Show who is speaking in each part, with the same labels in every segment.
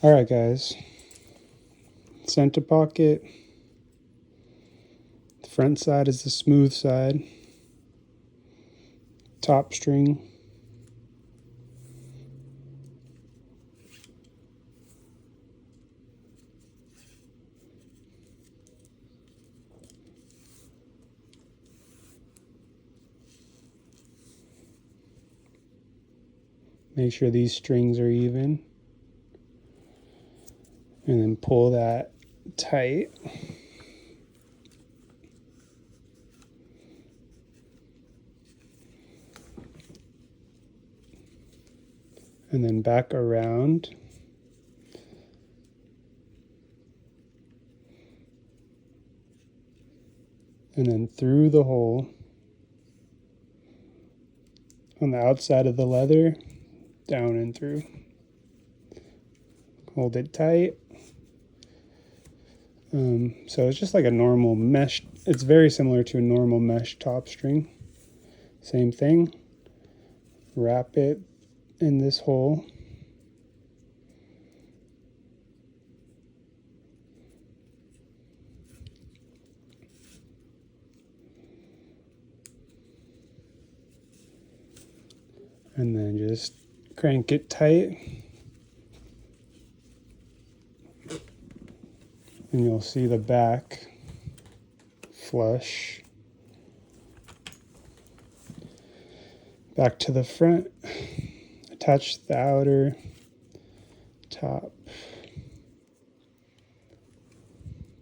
Speaker 1: All right, guys. CentiPocket. The front side is the smooth side. Top string. Make sure these strings are even. And then pull that tight. And then back around. And then through the hole on the outside of the leather, down and through. Hold it tight. So it's just like a normal mesh. It's very similar to a normal mesh top string. Same thing. Wrap it in this hole. And then just crank it tight. And you'll see the back flush. Back to the front. Attach the outer top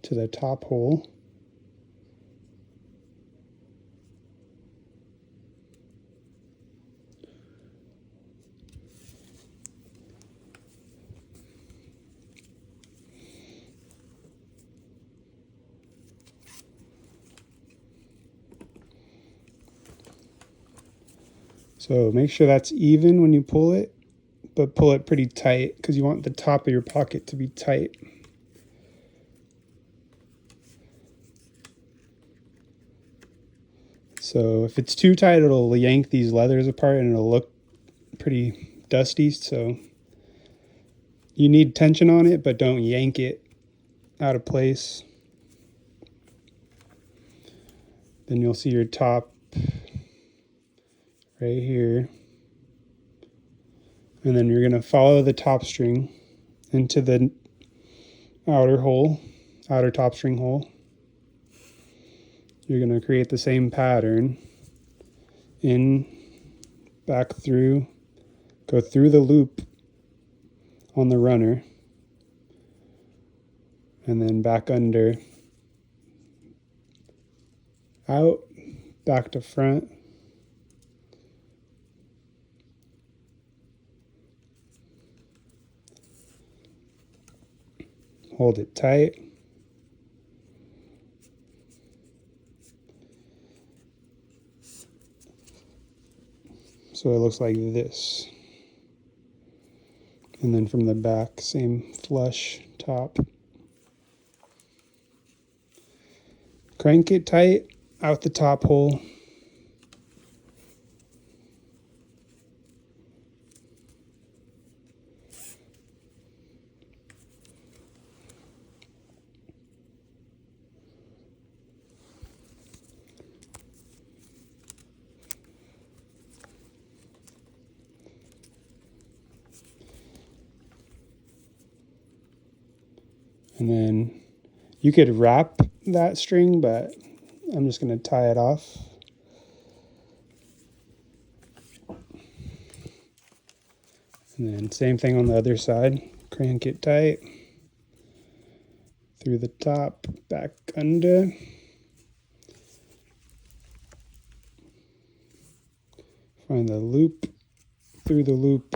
Speaker 1: to the top hole. So make sure that's even when you pull it, but pull it pretty tight because you want the top of your pocket to be tight. So if it's too tight, it'll yank these leathers apart and it'll look pretty dusty. So you need tension on it, but don't yank it out of place. Then you'll see your top right here. And then you're going to follow the top string into the outer top string hole. You're going to create the same pattern. In, back through, go through the loop on the runner, and then back under, out, back to front. Hold it tight. So it looks like this. And then from the back, same flush top. Crank it tight out the top hole. And then you could wrap that string, but I'm just going to tie it off. And then same thing on the other side. Crank it tight. Through the top, back under. Find the loop, through the loop,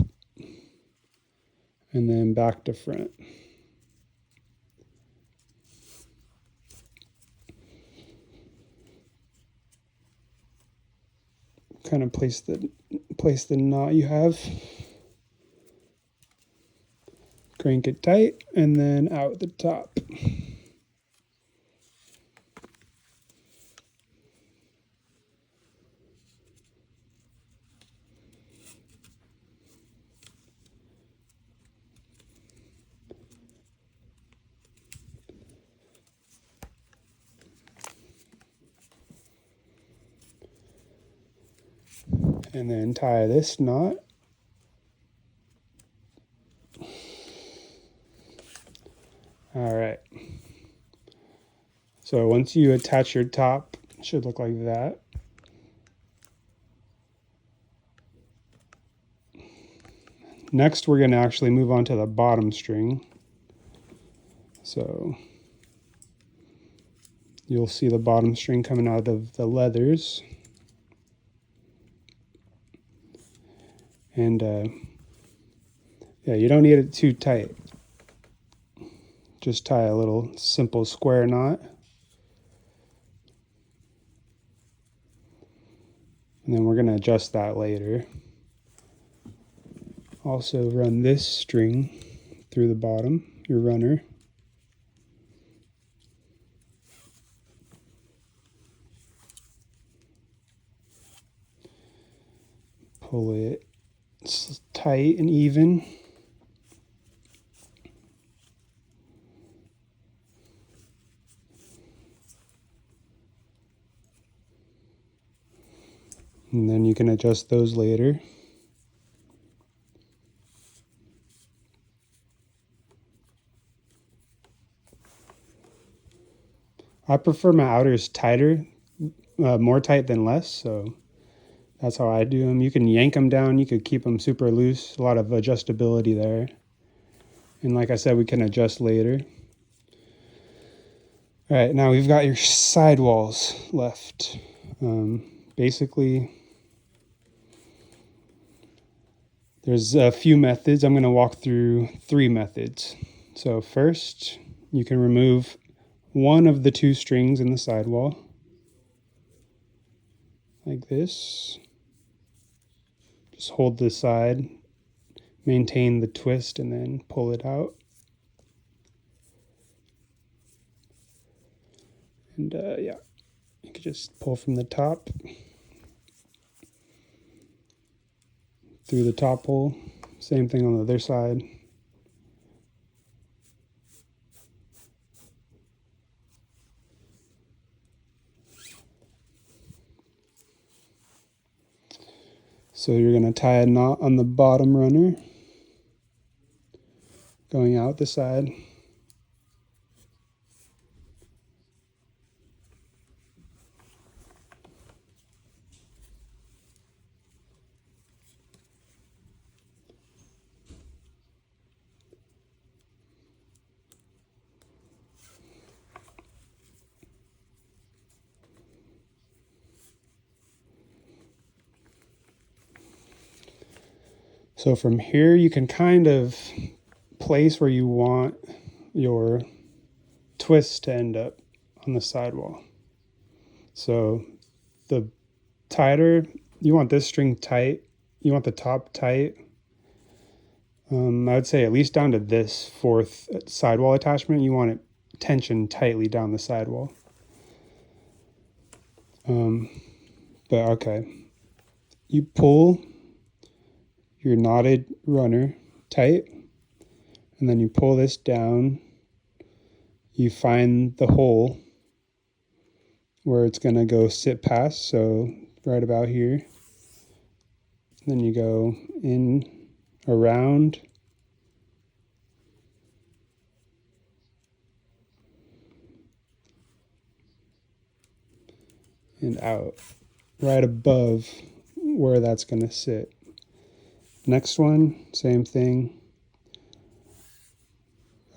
Speaker 1: and then back to front. Kind of place the knot you have. Crank it tight, and then out the top. And then tie this knot. All right. So once you attach your top, it should look like that. Next, we're going to actually move on to the bottom string. So you'll see the bottom string coming out of the leathers. And yeah, you don't need it too tight. Just tie a little simple square knot. And then we're going to adjust that later. Also run this string through the bottom, your runner. Pull it tight and even. And then you can adjust those later. I prefer my outers tighter, more tight than less, so that's how I do them. You can yank them down, you could keep them super loose, a lot of adjustability there. And like I said, we can adjust later. All right, now we've got your sidewalls left. Basically, there's a few methods. I'm going to walk through 3 methods. So first, you can remove one of the 2 strings in the sidewall, like this. Just hold this side, maintain the twist, and then pull it out. And yeah, you can just pull from the top through the top hole. Same thing on the other side. So you're going to tie a knot on the bottom runner, going out the side. So from here, you can kind of place where you want your twist to end up on the sidewall. So the tighter, you want this string tight, you want the top tight. I would say at least down to this 4th sidewall attachment, you want it tensioned tightly down the sidewall. But okay, you pull your knotted runner tight, and then you pull this down. You find the hole where it's going to go sit past, so right about here. Then you go in, around, and out, right above where that's going to sit. Next one, same thing,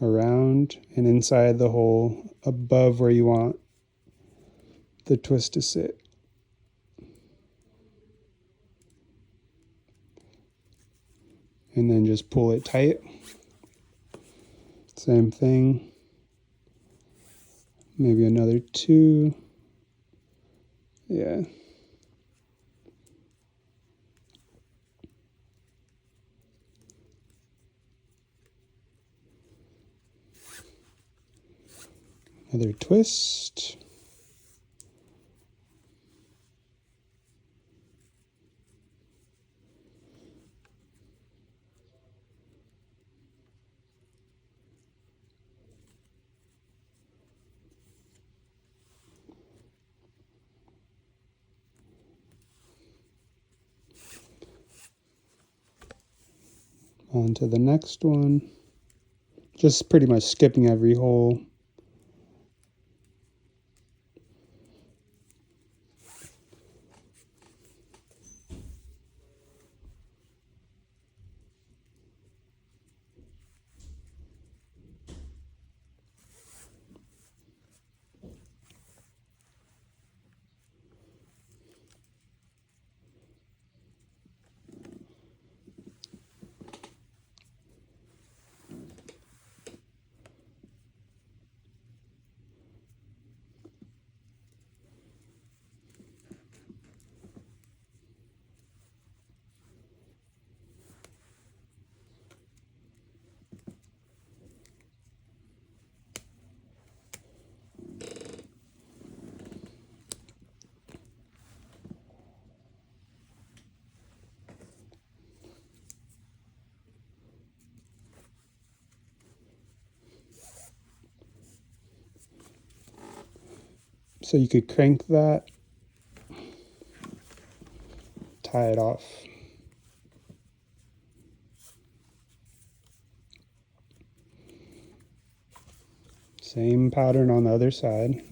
Speaker 1: around and inside the hole above where you want the twist to sit. And then just pull it tight. Same thing. Maybe another 2. Yeah. Another twist. On to the next one. Just pretty much skipping every hole. So you could crank that, tie it off. Same pattern on the other side.